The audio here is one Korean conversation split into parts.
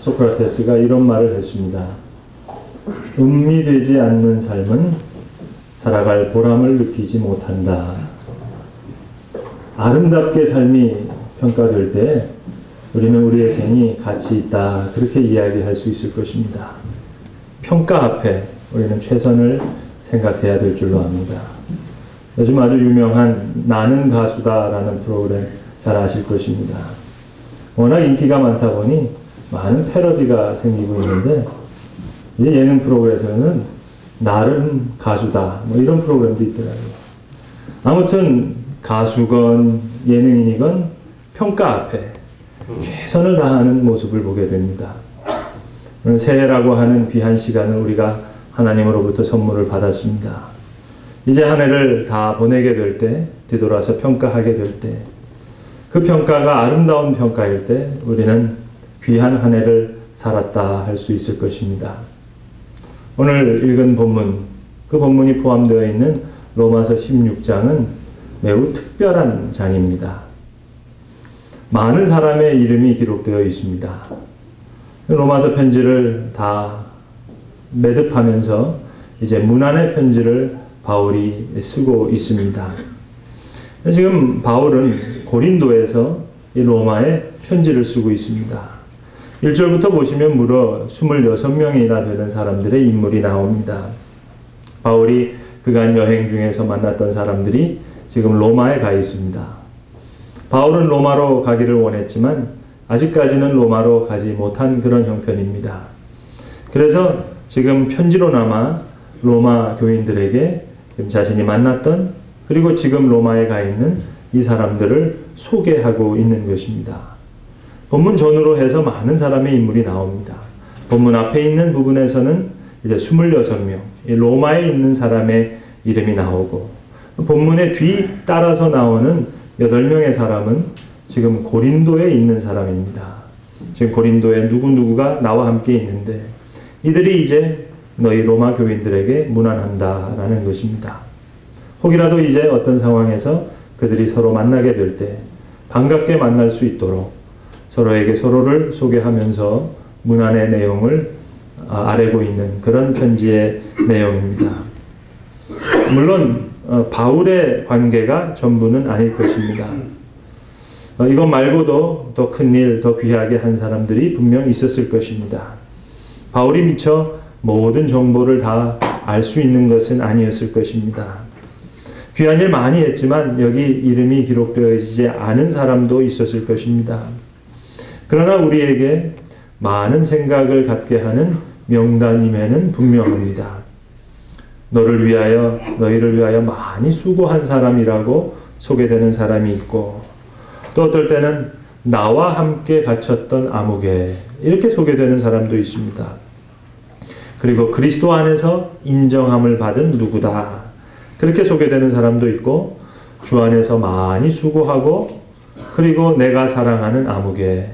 소크라테스가 이런 말을 했습니다. 음미되지 않는 삶은 살아갈 보람을 느끼지 못한다. 아름답게 삶이 평가될 때 우리는 우리의 생이 가치 있다, 그렇게 이야기할 수 있을 것입니다. 평가 앞에 우리는 최선을 생각해야 될 줄로 압니다. 요즘 아주 유명한 나는 가수다라는 프로그램 잘 아실 것입니다. 워낙 인기가 많다 보니 많은 패러디가 생기고 있는데, 이제 예능 프로그램에서는 나름 가수다 뭐 이런 프로그램도 있더라고요. 아무튼 가수건 예능인이건 평가 앞에 최선을 다하는 모습을 보게 됩니다. 오늘 새해라고 하는 귀한 시간을 우리가 하나님으로부터 선물을 받았습니다. 이제 한 해를 다 보내게 될 때, 뒤돌아서 평가하게 될 때, 그 평가가 아름다운 평가일 때 우리는 귀한 한 해를 살았다 할 수 있을 것입니다. 오늘 읽은 본문, 그 본문이 포함되어 있는 로마서 16장은 매우 특별한 장입니다. 많은 사람의 이름이 기록되어 있습니다. 로마서 편지를 다 매듭하면서 이제 문안의 편지를 바울이 쓰고 있습니다. 지금 바울은 고린도에서 이 로마에 편지를 쓰고 있습니다. 1절부터 보시면 무려 26명이나 되는 사람들의 인물이 나옵니다. 바울이 그간 여행 중에서 만났던 사람들이 지금 로마에 가 있습니다. 바울은 로마로 가기를 원했지만 아직까지는 로마로 가지 못한 그런 형편입니다. 그래서 지금 편지로나마 로마 교인들에게 자신이 만났던, 그리고 지금 로마에 가 있는 이 사람들을 소개하고 있는 것입니다. 본문 전후로 해서 많은 사람의 인물이 나옵니다. 본문 앞에 있는 부분에서는 이제 26명, 로마에 있는 사람의 이름이 나오고, 본문의 뒤 따라서 나오는 8명의 사람은 지금 고린도에 있는 사람입니다. 지금 고린도에 누구누구가 나와 함께 있는데, 이들이 이제 너희 로마 교인들에게 문안한다라는 것입니다. 혹이라도 이제 어떤 상황에서 그들이 서로 만나게 될 때 반갑게 만날 수 있도록 서로에게 서로를 소개하면서 문안의 내용을 아뢰고 있는 그런 편지의 내용입니다. 물론 바울의 관계가 전부는 아닐 것입니다. 이것 말고도 더 큰일, 더 귀하게 한 사람들이 분명 있었을 것입니다. 바울이 미처 모든 정보를 다 알 수 있는 것은 아니었을 것입니다. 귀한 일 많이 했지만 여기 이름이 기록되어지지 않은 사람도 있었을 것입니다. 그러나 우리에게 많은 생각을 갖게 하는 명단임에는 분명합니다. 너희를 위하여 많이 수고한 사람이라고 소개되는 사람이 있고, 또 어떨 때는 나와 함께 갇혔던 아무개, 이렇게 소개되는 사람도 있습니다. 그리고 그리스도 안에서 인정함을 받은 누구다, 그렇게 소개되는 사람도 있고, 주 안에서 많이 수고하고, 그리고 내가 사랑하는 아무개,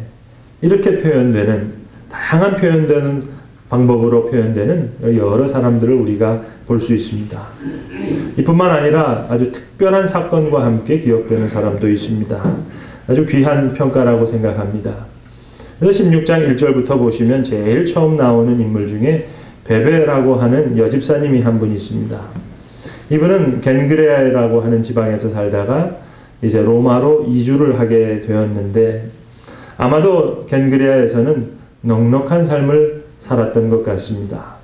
이렇게 표현되는, 다양한 표현되는 방법으로 표현되는 여러 사람들을 우리가 볼 수 있습니다. 이뿐만 아니라 아주 특별한 사건과 함께 기억되는 사람도 있습니다. 아주 귀한 평가라고 생각합니다. 그래서 16장 1절부터 보시면 제일 처음 나오는 인물 중에 베베라고 하는 여집사님이 한 분 있습니다. 이분은 겐그레아라고 하는 지방에서 살다가 이제 로마로 이주를 하게 되었는데, 아마도 겐그레아에서는 넉넉한 삶을 살았던 것 같습니다.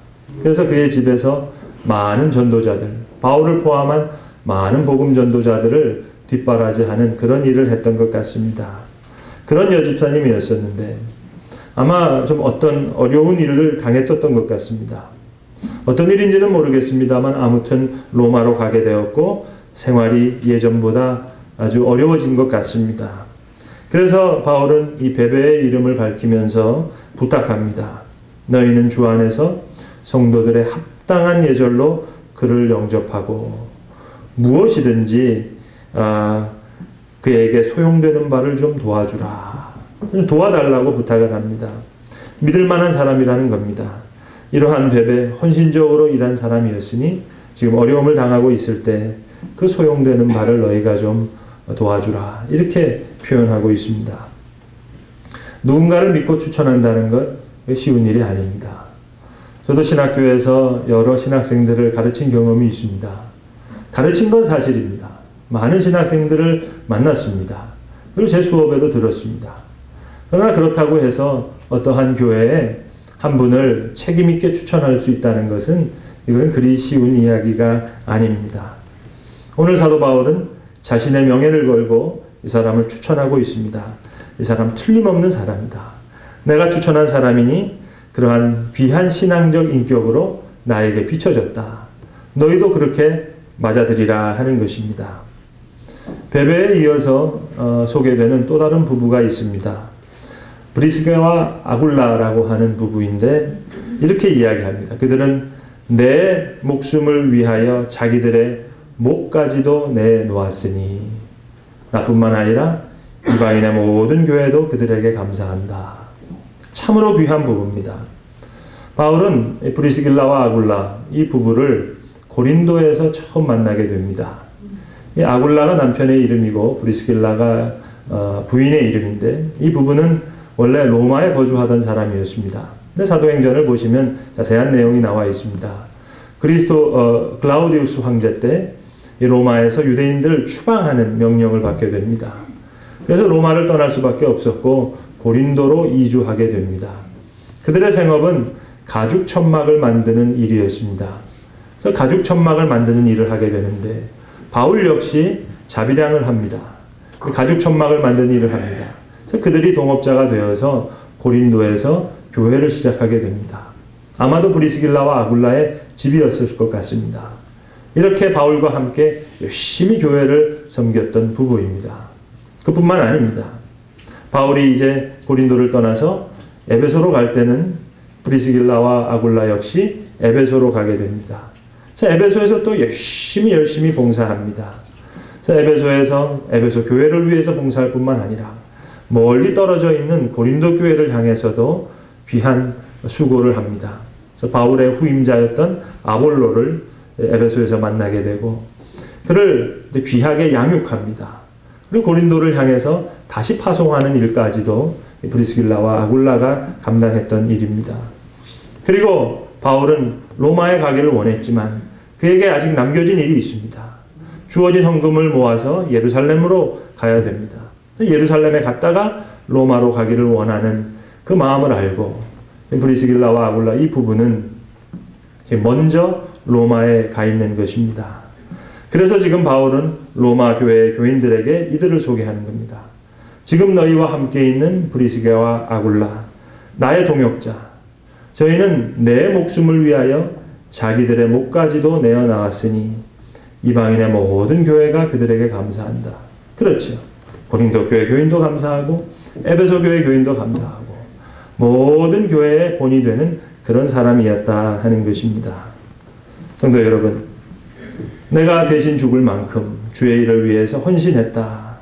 그래서 그의 집에서 많은 전도자들, 바울을 포함한 많은 복음 전도자들을 뒷바라지하는 그런 일을 했던 것 같습니다. 그런 여집사님이었었는데 아마 좀 어떤 어려운 일을 당했었던 것 같습니다. 어떤 일인지는 모르겠습니다만 아무튼 로마로 가게 되었고 생활이 예전보다 아주 어려워진 것 같습니다. 그래서 바울은 이 베베의 이름을 밝히면서 부탁합니다. 너희는 주 안에서 성도들의 합당한 예절로 그를 영접하고 무엇이든지 그에게 소용되는 바를 좀 도와주라. 도와달라고 부탁을 합니다. 믿을 만한 사람이라는 겁니다. 이러한 베베, 헌신적으로 일한 사람이었으니 지금 어려움을 당하고 있을 때 그 소용되는 바를 너희가 좀 도와주라. 이렇게 표현하고 있습니다. 누군가를 믿고 추천한다는 것, 쉬운 일이 아닙니다. 저도 신학교에서 여러 신학생들을 가르친 경험이 있습니다. 가르친 건 사실입니다. 많은 신학생들을 만났습니다. 그리고 제 수업에도 들었습니다. 그러나 그렇다고 해서 어떠한 교회에 한 분을 책임 있게 추천할 수 있다는 것은 이건 그리 쉬운 이야기가 아닙니다. 오늘 사도 바울은 자신의 명예를 걸고 이 사람을 추천하고 있습니다. 이 사람 틀림없는 사람이다. 내가 추천한 사람이니 그러한 귀한 신앙적 인격으로 나에게 비춰졌다. 너희도 그렇게 맞아들이라 하는 것입니다. 베베에 이어서 소개되는 또 다른 부부가 있습니다. 브리스게와 아굴라라고 하는 부부인데 이렇게 이야기합니다. 그들은 내 목숨을 위하여 자기들의 목까지도 내놓았으니 나뿐만 아니라 이방인의 모든 교회도 그들에게 감사한다. 참으로 귀한 부부입니다. 바울은 브리스길라와 아굴라 이 부부를 고린도에서 처음 만나게 됩니다. 이 아굴라가 남편의 이름이고 브리스길라가 부인의 이름인데 이 부부는 원래 로마에 거주하던 사람이었습니다. 근데 사도행전을 보시면 자세한 내용이 나와 있습니다. 글라우디우스 황제 때 이 로마에서 유대인들을 추방하는 명령을 받게 됩니다. 그래서 로마를 떠날 수밖에 없었고 고린도로 이주하게 됩니다. 그들의 생업은 가죽 천막을 만드는 일이었습니다. 그래서 가죽 천막을 만드는 일을 하게 되는데 바울 역시 자비량을 합니다. 가죽 천막을 만드는 일을 합니다. 그래서 그들이 동업자가 되어서 고린도에서 교회를 시작하게 됩니다. 아마도 브리스길라와 아굴라의 집이었을 것 같습니다. 이렇게 바울과 함께 열심히 교회를 섬겼던 부부입니다. 그뿐만 아닙니다. 바울이 이제 고린도를 떠나서 에베소로 갈 때는 브리스길라와 아굴라 역시 에베소로 가게 됩니다. 그래서 에베소에서 또 열심히 봉사합니다. 그래서 에베소 교회를 위해서 봉사할 뿐만 아니라 멀리 떨어져 있는 고린도 교회를 향해서도 귀한 수고를 합니다. 그래서 바울의 후임자였던 아볼로를 에베소에서 만나게 되고 그를 귀하게 양육합니다. 그리고 고린도를 향해서 다시 파송하는 일까지도 브리스길라와 아굴라가 감당했던 일입니다. 그리고 바울은 로마에 가기를 원했지만 그에게 아직 남겨진 일이 있습니다. 주어진 헌금을 모아서 예루살렘으로 가야 됩니다. 예루살렘에 갔다가 로마로 가기를 원하는 그 마음을 알고 브리스길라와 아굴라 이 부부는 먼저 로마에 가 있는 것입니다. 그래서 지금 바울은 로마 교회의 교인들에게 이들을 소개하는 겁니다. 지금 너희와 함께 있는 브리스게와 아굴라, 나의 동역자, 저희는 내 목숨을 위하여 자기들의 목까지도 내어 나왔으니 이방인의 모든 교회가 그들에게 감사한다. 그렇죠. 고린도 교회 교인도 감사하고 에베소 교회 교인도 감사하고 모든 교회의 본이 되는 그런 사람이었다 하는 것입니다. 성도 여러분, 내가 대신 죽을 만큼 주의 일을 위해서 헌신했다.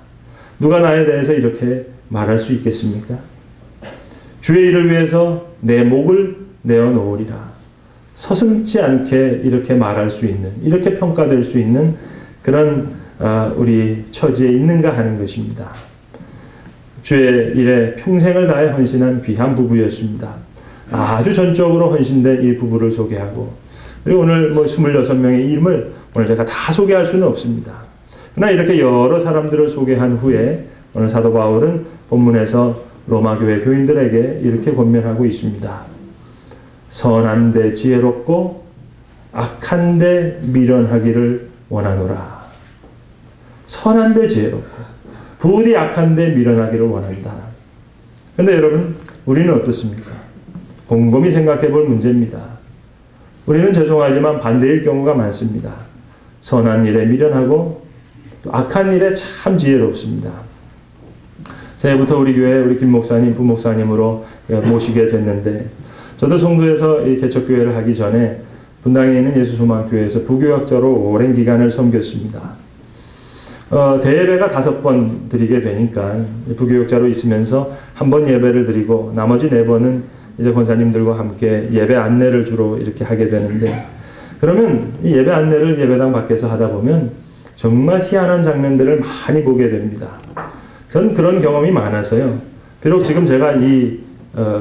누가 나에 대해서 이렇게 말할 수 있겠습니까? 주의 일을 위해서 내 목을 내어놓으리라. 서슴지 않게 이렇게 말할 수 있는, 이렇게 평가될 수 있는 그런 우리 처지에 있는가 하는 것입니다. 주의 일에 평생을 다해 헌신한 귀한 부부였습니다. 아주 전적으로 헌신된 이 부부를 소개하고 그리고 오늘 26명의 이름을 오늘 제가 다 소개할 수는 없습니다. 그러나 이렇게 여러 사람들을 소개한 후에 오늘 사도 바울은 본문에서 로마 교회 교인들에게 이렇게 권면하고 있습니다. 선한데 지혜롭고 악한데 미련하기를 원하노라. 선한데 지혜롭고 부디 악한데 미련하기를 원한다. 그런데 여러분, 우리는 어떻습니까? 곰곰이 생각해 볼 문제입니다. 우리는 죄송하지만 반대일 경우가 많습니다. 선한 일에 미련하고 또 악한 일에 참 지혜롭습니다. 새해부터 우리 교회 우리 김 목사님, 부 목사님으로 모시게 됐는데 저도 송도에서 이 개척교회를 하기 전에 분당에 있는 예수소망교회에서 부교역자로 오랜 기간을 섬겼습니다. 대예배가 5번 드리게 되니까 부교역자로 있으면서 한 번 예배를 드리고 나머지 4번은 이제 권사님들과 함께 예배 안내를 주로 이렇게 하게 되는데 그러면 이 예배 안내를 예배당 밖에서 하다 보면 정말 희한한 장면들을 많이 보게 됩니다. 저는 그런 경험이 많아서요. 비록 지금 제가 이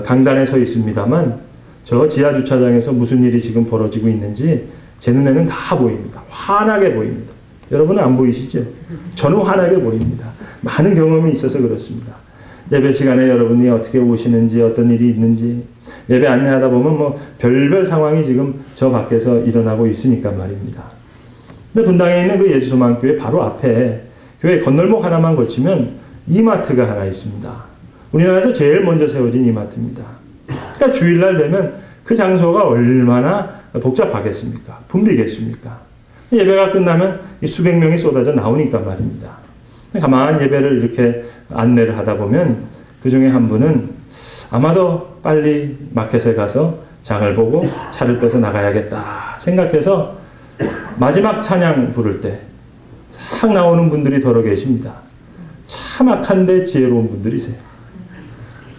강단에 서 있습니다만 저 지하 주차장에서 무슨 일이 지금 벌어지고 있는지 제 눈에는 다 보입니다. 환하게 보입니다. 여러분은 안 보이시죠? 저는 환하게 보입니다. 많은 경험이 있어서 그렇습니다. 예배 시간에 여러분이 어떻게 오시는지, 어떤 일이 있는지, 예배 안내하다 보면 뭐 별별 상황이 지금 저 밖에서 일어나고 있으니까 말입니다. 근데 분당에 있는 그 예수소망교회 바로 앞에 교회 건널목 하나만 거치면 이마트가 하나 있습니다. 우리나라에서 제일 먼저 세워진 이마트입니다. 그러니까 주일날 되면 그 장소가 얼마나 복잡하겠습니까? 붐비겠습니까? 예배가 끝나면 수백 명이 쏟아져 나오니까 말입니다. 가만히 예배를 이렇게 안내를 하다 보면 그 중에 한 분은 아마도 빨리 마켓에 가서 장을 보고 차를 빼서 나가야겠다 생각해서 마지막 찬양 부를 때 싹 나오는 분들이 더러 계십니다. 참 악한데 지혜로운 분들이세요.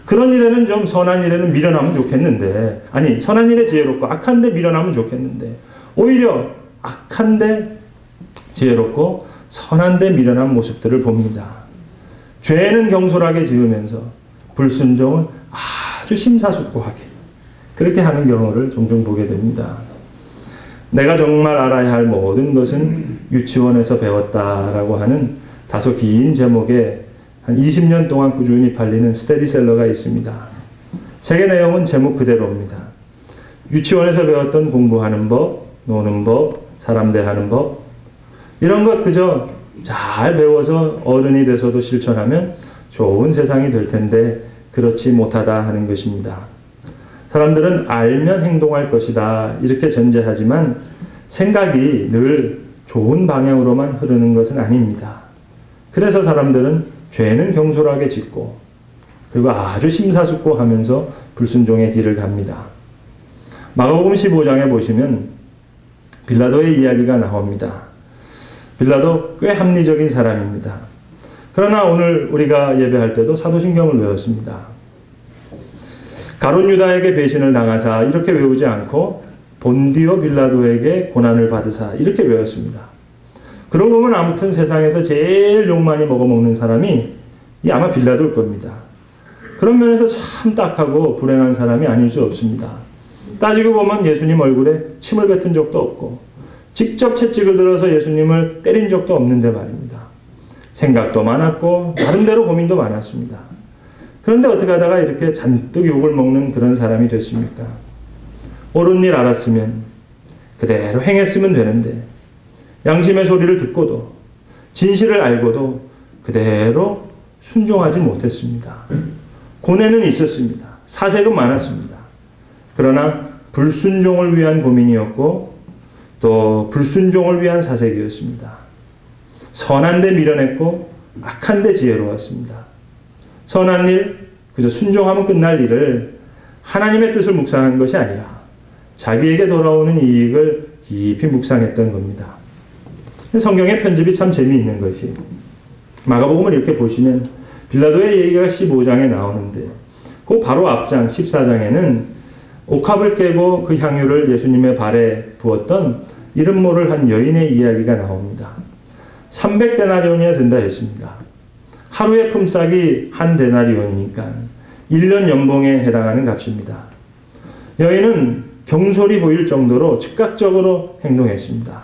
그런 일에는 좀 선한 일에는 밀어나면 좋겠는데, 아니 선한 일에 지혜롭고 악한데 밀어나면 좋겠는데 오히려 악한데 지혜롭고 선한데 밀어난 모습들을 봅니다. 죄는 경솔하게 지으면서 불순종은 아주 심사숙고하게 그렇게 하는 경우를 종종 보게 됩니다. 내가 정말 알아야 할 모든 것은 유치원에서 배웠다라고 하는 다소 긴 제목의 한 20년 동안 꾸준히 팔리는 스테디셀러가 있습니다. 책의 내용은 제목 그대로입니다. 유치원에서 배웠던 공부하는 법, 노는 법, 사람 대하는 법, 이런 것 그저 잘 배워서 어른이 돼서도 실천하면 좋은 세상이 될 텐데 그렇지 못하다 하는 것입니다. 사람들은 알면 행동할 것이다 이렇게 전제하지만 생각이 늘 좋은 방향으로만 흐르는 것은 아닙니다. 그래서 사람들은 죄는 경솔하게 짓고 그리고 아주 심사숙고하면서 불순종의 길을 갑니다. 마가복음 15장에 보시면 빌라도의 이야기가 나옵니다. 빌라도 꽤 합리적인 사람입니다. 그러나 오늘 우리가 예배할 때도 사도신경을 외웠습니다. 가룟 유다에게 배신을 당하사 이렇게 외우지 않고 본디오 빌라도에게 고난을 받으사 이렇게 외웠습니다. 그러고 보면 아무튼 세상에서 제일 욕 많이 먹어먹는 사람이 아마 빌라도일 겁니다. 그런 면에서 참 딱하고 불행한 사람이 아닐 수 없습니다. 따지고 보면 예수님 얼굴에 침을 뱉은 적도 없고 직접 채찍을 들어서 예수님을 때린 적도 없는데 말입니다. 생각도 많았고 나름대로 고민도 많았습니다. 그런데 어떻게 하다가 이렇게 잔뜩 욕을 먹는 그런 사람이 됐습니까? 옳은 일 알았으면 그대로 행했으면 되는데 양심의 소리를 듣고도 진실을 알고도 그대로 순종하지 못했습니다. 고뇌는 있었습니다. 사색은 많았습니다. 그러나 불순종을 위한 고민이었고 또 불순종을 위한 사색이었습니다. 선한 데 밀어냈고 악한 데 지혜로웠습니다. 선한 일, 그저 순종하면 끝날 일을 하나님의 뜻을 묵상한 것이 아니라 자기에게 돌아오는 이익을 깊이 묵상했던 겁니다. 성경의 편집이 참 재미있는 것이 마가복음을 이렇게 보시면 빌라도의 얘기가 15장에 나오는데 그 바로 앞장 14장에는 옥합을 깨고 그 향유를 예수님의 발에 부었던 이름 모를 한 여인의 이야기가 나옵니다. 300데나리온이나 된다 했습니다. 하루의 품삯이 한 데나리온이니까 1년 연봉에 해당하는 값입니다. 여인은 경솔이 보일 정도로 즉각적으로 행동했습니다.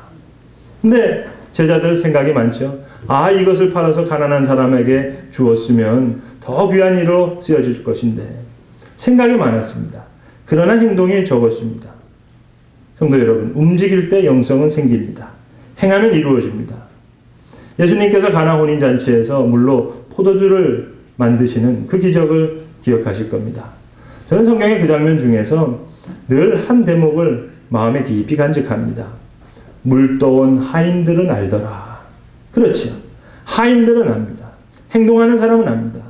근데 제자들 생각이 많죠. 아, 이것을 팔아서 가난한 사람에게 주었으면 더 귀한 일로 쓰여질 것인데 생각이 많았습니다. 그러나 행동이 적었습니다. 성도 여러분, 움직일 때 영성은 생깁니다. 행하면 이루어집니다. 예수님께서 가나 혼인잔치에서 물로 포도주를 만드시는 그 기적을 기억하실 겁니다. 저는 성경의 그 장면 중에서 늘 한 대목을 마음에 깊이 간직합니다. 물떠온 하인들은 알더라. 그렇죠. 하인들은 압니다. 행동하는 사람은 압니다.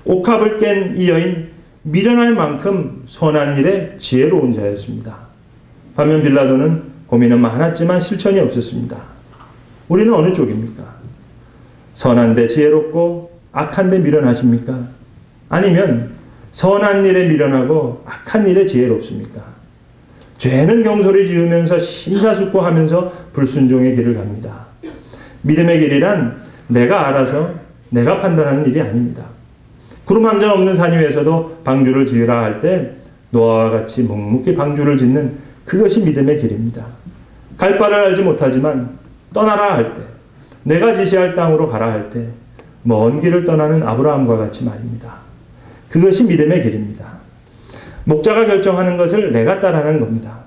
옥합을 깬 이 여인, 미련할 만큼 선한 일에 지혜로운 자였습니다. 반면 빌라도는 고민은 많았지만 실천이 없었습니다. 우리는 어느 쪽입니까? 선한데 지혜롭고 악한데 미련하십니까? 아니면 선한 일에 미련하고 악한 일에 지혜롭습니까? 죄는 경솔히 지으면서 심사숙고하면서 불순종의 길을 갑니다. 믿음의 길이란 내가 알아서 내가 판단하는 일이 아닙니다. 구름 한 점 없는 산 위에서도 방주를 지으라 할 때 노아와 같이 묵묵히 방주를 짓는 그것이 믿음의 길입니다. 갈 바를 알지 못하지만 떠나라 할 때, 내가 지시할 땅으로 가라 할 때 먼 길을 떠나는 아브라함과 같이 말입니다. 그것이 믿음의 길입니다. 목자가 결정하는 것을 내가 따라하는 겁니다.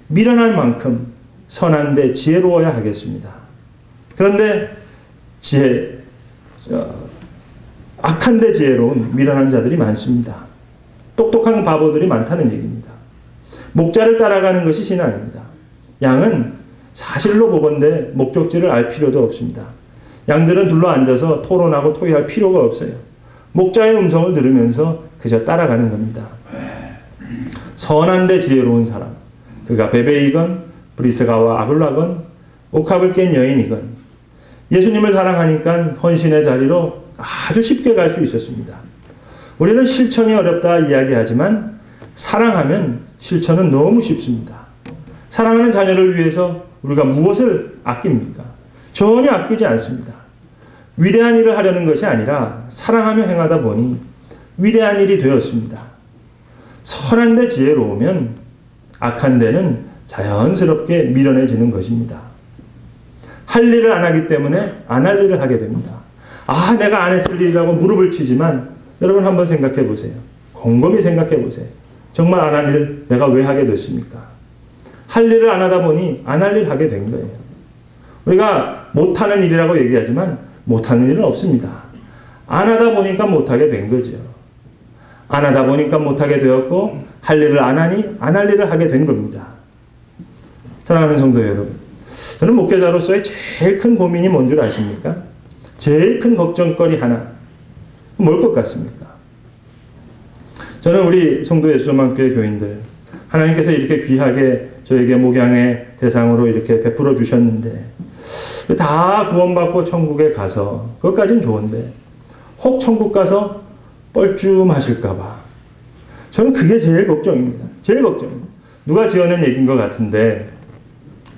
미련할 만큼 선한데 지혜로워야 하겠습니다. 그런데 악한데 지혜로운 미련한 자들이 많습니다. 똑똑한 바보들이 많다는 얘기입니다. 목자를 따라가는 것이 신앙입니다. 양은 사실로 보건대 목적지를 알 필요도 없습니다. 양들은 둘러앉아서 토론하고 토의할 필요가 없어요. 목자의 음성을 들으면서 그저 따라가는 겁니다. 선한데 지혜로운 사람, 그가 베베이건 브리스가와 아굴라건 옥합을 깬 여인이건 예수님을 사랑하니까 헌신의 자리로 아주 쉽게 갈 수 있었습니다. 우리는 실천이 어렵다 이야기하지만 사랑하면 실천은 너무 쉽습니다. 사랑하는 자녀를 위해서 우리가 무엇을 아낍니까? 전혀 아끼지 않습니다. 위대한 일을 하려는 것이 아니라 사랑하며 행하다 보니 위대한 일이 되었습니다. 선한 데 지혜로우면 악한 데는 자연스럽게 미련해지는 것입니다. 할 일을 안 하기 때문에 안 할 일을 하게 됩니다. 내가 안 했을 일이라고 무릎을 치지만 여러분 한번 생각해 보세요. 곰곰이 생각해 보세요. 정말 안 할 일 내가 왜 하게 됐습니까? 할 일을 안 하다 보니 안 할 일 하게 된 거예요. 우리가 못하는 일이라고 얘기하지만 못하는 일은 없습니다. 안 하다 보니까 못하게 된 거죠. 안 하다 보니까 못하게 되었고 할 일을 안 하니 안 할 일을 하게 된 겁니다. 사랑하는 성도 여러분, 저는 목회자로서의 제일 큰 고민이 뭔 줄 아십니까? 제일 큰 걱정거리 하나, 뭘 것 같습니까? 저는 우리 성도 예수조만교회 교인들, 하나님께서 이렇게 귀하게 저에게 목양의 대상으로 이렇게 베풀어 주셨는데 다 구원받고 천국에 가서 그것까지는 좋은데 혹 천국 가서 뻘쭘하실까 봐 저는 그게 제일 걱정입니다. 제일 걱정입니다. 누가 지어낸 얘기인 것 같은데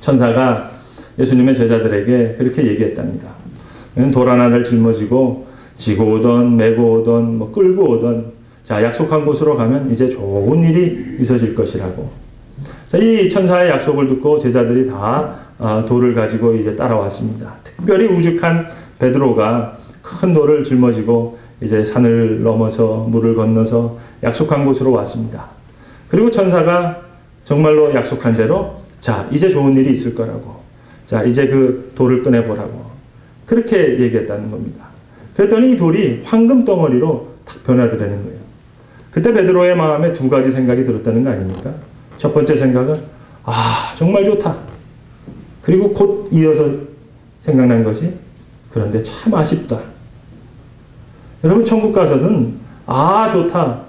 천사가 예수님의 제자들에게 그렇게 얘기했답니다. 돌 하나를 짊어지고 지고 오던 메고 오던 뭐 끌고 오던 자 약속한 곳으로 가면 이제 좋은 일이 있어질 것이라고. 자, 이 천사의 약속을 듣고 제자들이 다 돌을 가지고 이제 따라왔습니다. 특별히 우직한 베드로가 큰 돌을 짊어지고 이제 산을 넘어서 물을 건너서 약속한 곳으로 왔습니다. 그리고 천사가 정말로 약속한 대로 자 이제 좋은 일이 있을 거라고. 자 이제 그 돌을 꺼내보라고. 그렇게 얘기했다는 겁니다. 그랬더니 이 돌이 황금 덩어리로 탁 변화되는 거예요. 그때 베드로의 마음에 두 가지 생각이 들었다는 거 아닙니까? 첫 번째 생각은 정말 좋다. 그리고 곧 이어서 생각난 것이 그런데 참 아쉽다. 여러분 천국 가서는 좋다.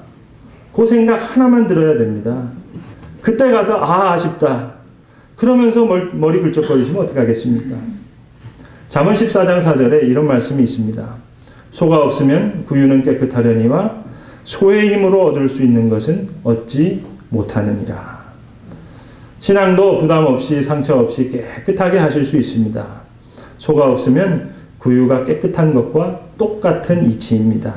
그 생각 하나만 들어야 됩니다. 그때 가서 아쉽다. 그러면서 머리 긁적거리시면 어떻게 하겠습니까? 잠언 14장 4절에 이런 말씀이 있습니다. 소가 없으면 구유는 깨끗하려니와 소의 힘으로 얻을 수 있는 것은 얻지 못하느니라. 신앙도 부담 없이 상처 없이 깨끗하게 하실 수 있습니다. 소가 없으면 구유가 깨끗한 것과 똑같은 이치입니다.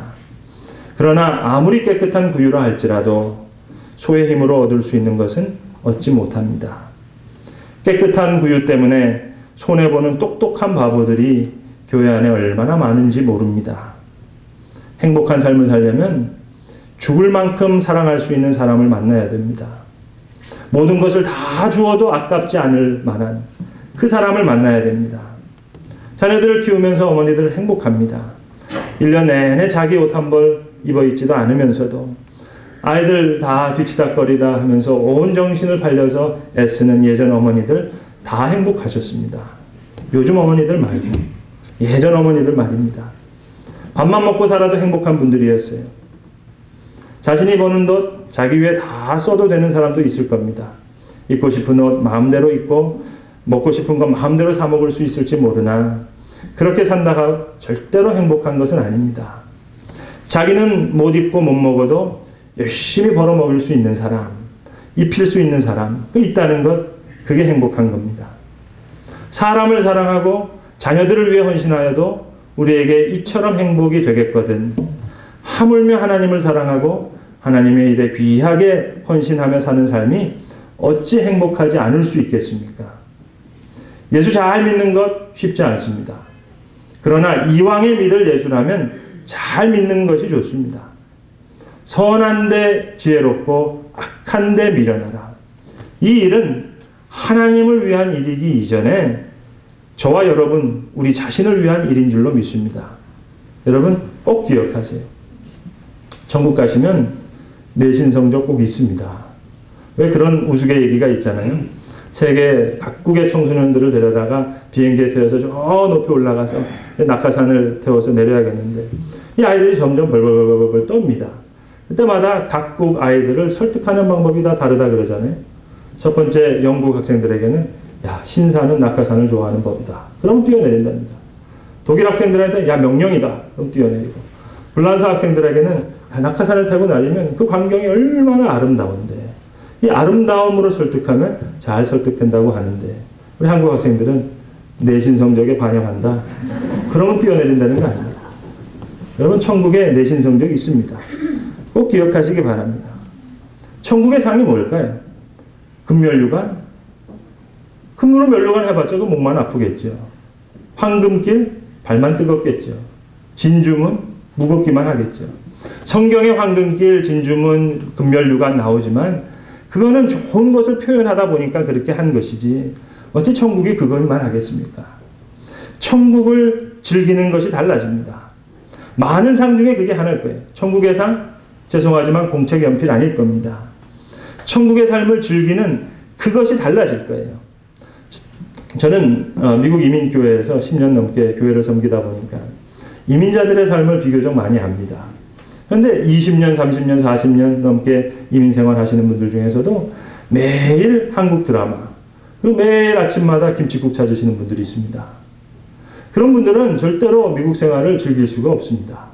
그러나 아무리 깨끗한 구유라 할지라도 소의 힘으로 얻을 수 있는 것은 얻지 못합니다. 깨끗한 구유 때문에 손해보는 똑똑한 바보들이 교회 안에 얼마나 많은지 모릅니다. 행복한 삶을 살려면 죽을 만큼 사랑할 수 있는 사람을 만나야 됩니다. 모든 것을 다 주어도 아깝지 않을 만한 그 사람을 만나야 됩니다. 자녀들을 키우면서 어머니들 행복합니다. 1년 내내 자기 옷 한 벌 입어 입지도 않으면서도 아이들 다 뒤치다거리다 하면서 온 정신을 발려서 애쓰는 예전 어머니들 다 행복하셨습니다. 요즘 어머니들 말고 예전 어머니들 말입니다. 밥만 먹고 살아도 행복한 분들이었어요. 자신이 버는 돈 자기 위해 다 써도 되는 사람도 있을 겁니다. 입고 싶은 옷 마음대로 입고 먹고 싶은 거 마음대로 사 먹을 수 있을지 모르나 그렇게 산다가 절대로 행복한 것은 아닙니다. 자기는 못 입고 못 먹어도 열심히 벌어 먹을 수 있는 사람, 입힐 수 있는 사람, 있다는 것, 그게 행복한 겁니다. 사람을 사랑하고 자녀들을 위해 헌신하여도 우리에게 이처럼 행복이 되겠거든. 하물며 하나님을 사랑하고 하나님의 일에 귀하게 헌신하며 사는 삶이 어찌 행복하지 않을 수 있겠습니까? 예수 잘 믿는 것 쉽지 않습니다. 그러나 이왕에 믿을 예수라면 잘 믿는 것이 좋습니다. 선한데 지혜롭고 악한데 미련하라. 이 일은 하나님을 위한 일이기 이전에 저와 여러분, 우리 자신을 위한 일인 줄로 믿습니다. 여러분 꼭 기억하세요. 천국 가시면 내신 성적 꼭 있습니다. 왜 그런 우스개 얘기가 있잖아요. 세계 각국의 청소년들을 데려다가 비행기에 태워서 저 높이 올라가서 낙하산을 태워서 내려야겠는데 이 아이들이 점점 벌벌벌벌 떱니다. 그때마다 각국 아이들을 설득하는 방법이 다 다르다 그러잖아요. 첫 번째 영국 학생들에게는 야, 신사는 낙하산을 좋아하는 법이다. 그럼 뛰어내린답니다. 독일 학생들한테 야, 명령이다. 그럼 뛰어내리고. 불란서 학생들에게는 야, 낙하산을 타고 날리면 그 광경이 얼마나 아름다운데 이 아름다움으로 설득하면 잘 설득된다고 하는데 우리 한국 학생들은 내신 성적에 반영한다. 그러면 뛰어내린다는 거 아닙니다. 여러분 천국에 내신 성적이 있습니다. 꼭 기억하시기 바랍니다. 천국의 상이 뭘까요? 금면류관? 금으로 면류관 해봤자 그 목만 아프겠죠. 황금길? 발만 뜨겁겠죠. 진주문? 무겁기만 하겠죠. 성경에 황금길, 진주문, 금면류관 나오지만 그거는 좋은 것을 표현하다 보니까 그렇게 한 것이지 어찌 천국이 그것만 하겠습니까? 천국을 즐기는 것이 달라집니다. 많은 상 중에 그게 하나일 거예요. 천국의 상? 죄송하지만 공책 연필 아닐 겁니다. 천국의 삶을 즐기는 그것이 달라질 거예요. 저는 미국 이민교회에서 10년 넘게 교회를 섬기다 보니까 이민자들의 삶을 비교적 많이 압니다. 그런데 20년, 30년, 40년 넘게 이민 생활하시는 분들 중에서도 매일 한국 드라마, 그리고 매일 아침마다 김칫국 찾으시는 분들이 있습니다. 그런 분들은 절대로 미국 생활을 즐길 수가 없습니다.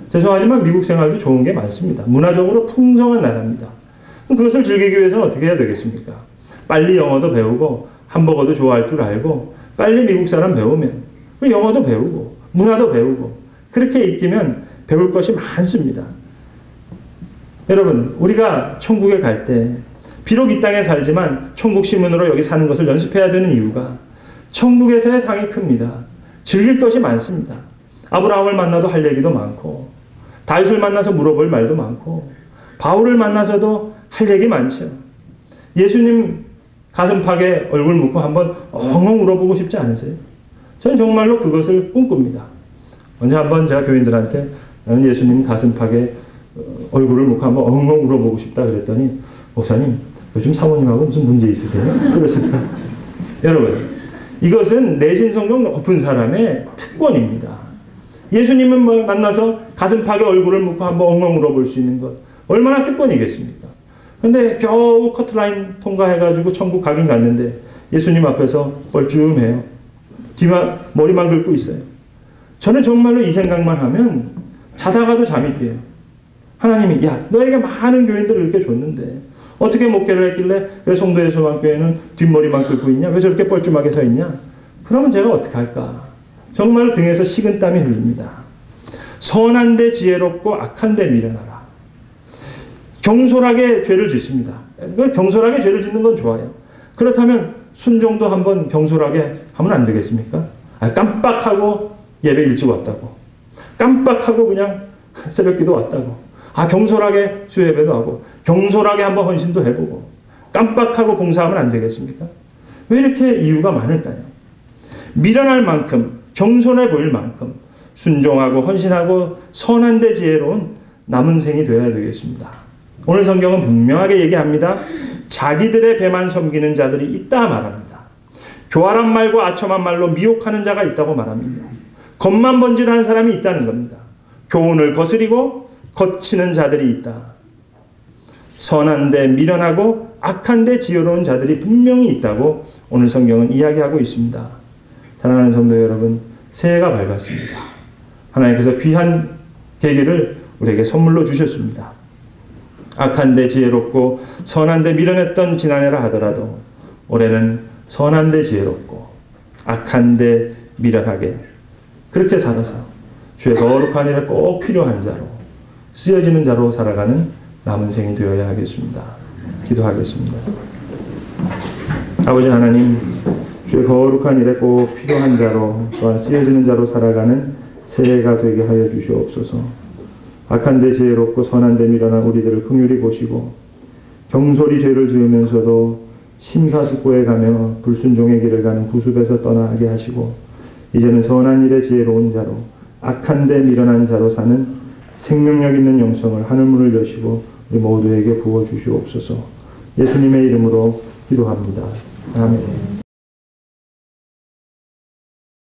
죄송하지만 미국 생활도 좋은 게 많습니다. 문화적으로 풍성한 나라입니다. 그럼 그것을 즐기기 위해서는 어떻게 해야 되겠습니까? 빨리 영어도 배우고 ham버거도 좋아할 줄 알고 빨리 미국 사람 배우면 영어도 배우고 문화도 배우고 그렇게 익히면 배울 것이 많습니다. 여러분 우리가 천국에 갈 때 비록 이 땅에 살지만 천국 시민으로 여기 사는 것을 연습해야 되는 이유가 천국에서의 상이 큽니다. 즐길 것이 많습니다. 아브라함을 만나도 할 얘기도 많고 다윗을 만나서 물어볼 말도 많고 바울을 만나서도 할 얘기 많죠. 예수님 가슴팍에 얼굴 묻고 한번 엉엉 울어보고 싶지 않으세요? 저는 정말로 그것을 꿈꿉니다. 언제 한번 제가 교인들한테 나는 예수님 가슴팍에 얼굴을 묻고 한번 엉엉 울어보고 싶다 그랬더니 목사님 요즘 사모님하고 무슨 문제 있으세요? 그러시더라고요. 여러분 이것은 내신 성적 높은 사람의 특권입니다. 예수님을 만나서 가슴팍에 얼굴을 묻고 한번 엉엉 울어볼 수 있는 것 얼마나 특권이겠습니까? 근데 겨우 커트라인 통과해가지고 천국 가긴 갔는데 예수님 앞에서 뻘쭘해요. 머리만 긁고 있어요. 저는 정말로 이 생각만 하면 자다가도 잠이 깨요. 하나님이 야 너에게 많은 교인들을 이렇게 줬는데 어떻게 목회를 했길래 왜 송도의 소망교회는 뒷머리만 긁고 있냐? 왜 저렇게 뻘쭘하게 서 있냐? 그러면 제가 어떻게 할까? 정말 등에서 식은땀이 흐릅니다. 선한데 지혜롭고 악한데 미련하라. 경솔하게 죄를 짓습니다. 경솔하게 죄를 짓는 건 좋아요. 그렇다면 순종도 한번 경솔하게 하면 안 되겠습니까? 깜빡하고 예배 일찍 왔다고. 깜빡하고 그냥 새벽기도 왔다고. 경솔하게 수요예배도 하고 경솔하게 한번 헌신도 해보고 깜빡하고 봉사하면 안 되겠습니까? 왜 이렇게 이유가 많을까요? 미련할 만큼 경솔해 보일 만큼 순종하고 헌신하고 선한데 지혜로운 남은 생이 되어야 되겠습니다. 오늘 성경은 분명하게 얘기합니다. 자기들의 배만 섬기는 자들이 있다 말합니다. 교활한 말과 아첨한 말로 미혹하는 자가 있다고 말합니다. 겉만 번지르는 사람이 있다는 겁니다. 교훈을 거스리고 거치는 자들이 있다. 선한데 미련하고 악한데 지혜로운 자들이 분명히 있다고 오늘 성경은 이야기하고 있습니다. 사랑하는 성도 여러분, 새해가 밝았습니다. 하나님께서 귀한 계기를 우리에게 선물로 주셨습니다. 악한데 지혜롭고 선한데 미련했던 지난해라 하더라도 올해는 선한데 지혜롭고 악한데 미련하게 그렇게 살아서 주의 거룩한 일에 꼭 필요한 자로 쓰여지는 자로 살아가는 남은 생이 되어야 하겠습니다. 기도하겠습니다. 아버지 하나님, 주의 거룩한 일에 꼭 필요한 자로 또한 쓰여지는 자로 살아가는 새해가 되게 하여 주시옵소서. 악한데 지혜롭고 선한데 미련한 우리들을 긍휼히 보시고 경솔히 죄를 지으면서도 심사숙고해 가며 불순종의 길을 가는 구습에서 떠나게 하시고 이제는 선한 일에 지혜로운 자로 악한데 미련한 자로 사는 생명력 있는 영성을 하늘문을 여시고 우리 모두에게 부어주시옵소서. 예수님의 이름으로 기도합니다. 아멘.